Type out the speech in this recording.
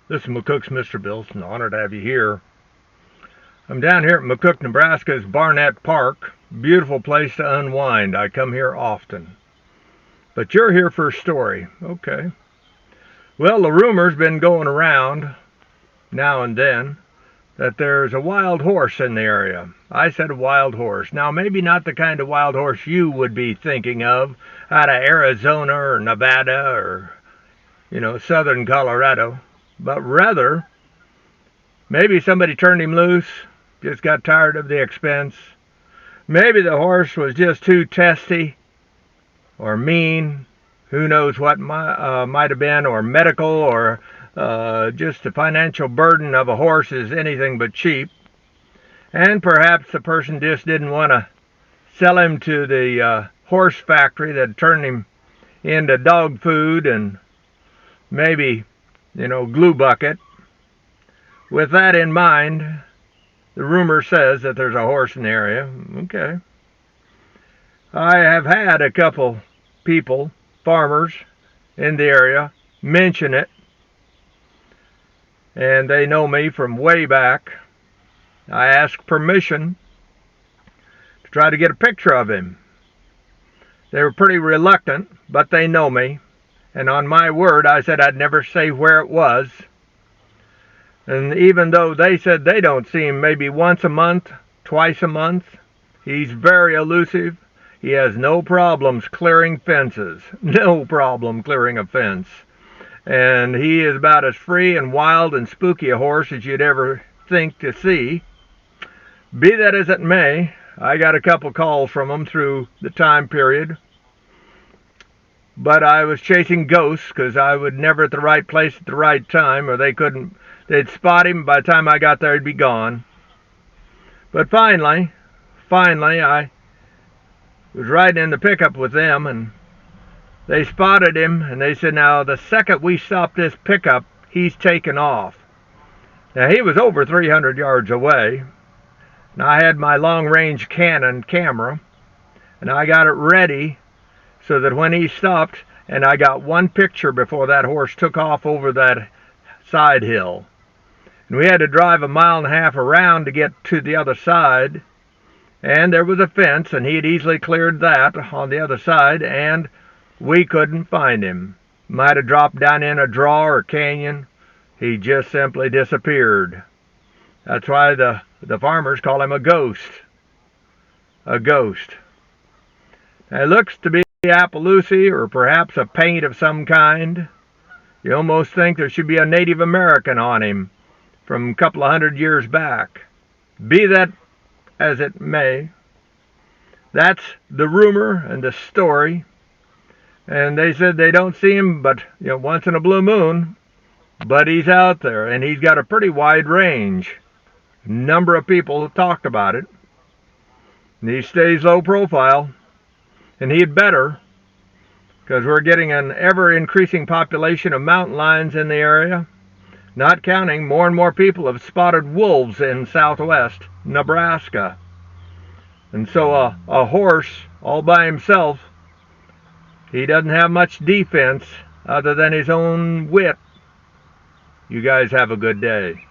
This is McCook's Mr. Bill. It's an honor to have you here. I'm down here at McCook, Nebraska's Barnett Park. Beautiful place to unwind. I come here often. But you're here for a story. Okay. Well, the rumor's been going around now and then that there's a wild horse in the area. I said a wild horse. Now, maybe not the kind of wild horse you would be thinking of out of Arizona or Nevada or, southern Colorado. But rather, maybe somebody turned him loose, just got tired of the expense. Maybe the horse was just too testy or mean. Who knows what might have been, or medical, or just the financial burden of a horse is anything but cheap. And perhaps the person just didn't want to sell him to the horse factory that turned him into dog food and maybe glue bucket. With that in mind, the rumor says that there's a horse in the area. Okay. I have had a couple people, farmers in the area, mention it. And they know me from way back. I asked permission to try to get a picture of him. They were pretty reluctant, but they know me. And on my word, I said I'd never say where it was. And even though they said they don't see him maybe once a month, twice a month, he's very elusive. He has no problems clearing fences. No problem clearing a fence. And he is about as free and wild and spooky a horse as you'd ever think to see. Be that as it may, I got a couple calls from him through the time period. But I was chasing ghosts because I was never at the right place at the right time, or they'd spot him. By the time I got there, he'd be gone. But finally, I was riding in the pickup with them, and they spotted him, and they said, now, the second we stop this pickup, he's taken off. Now, he was over 300 yards away, and I had my long-range Canon camera, and I got it ready so that when he stopped, and I got one picture before that horse took off over that side hill. And we had to drive 1.5 miles around to get to the other side, and there was a fence, and he had easily cleared that on the other side, and we couldn't find him. Might have dropped down in a draw or canyon. He just simply disappeared. That's why the farmers call him a ghost. A ghost. Now, it looks to be Appaloosa or perhaps a paint of some kind. You almost think there should be a Native American on him from a couple of 100 years back. Be that as it may, that's the rumor and the story. And they said they don't see him but once in a blue moon, but he's out there, and he's got a pretty wide range. A number of people have talked about it. And he stays low profile, and he'd better, because we're getting an ever-increasing population of mountain lions in the area. Not counting, more and more people have spotted wolves in southwest Nebraska. And so a horse all by himself, he doesn't have much defense other than his own wit. You guys have a good day.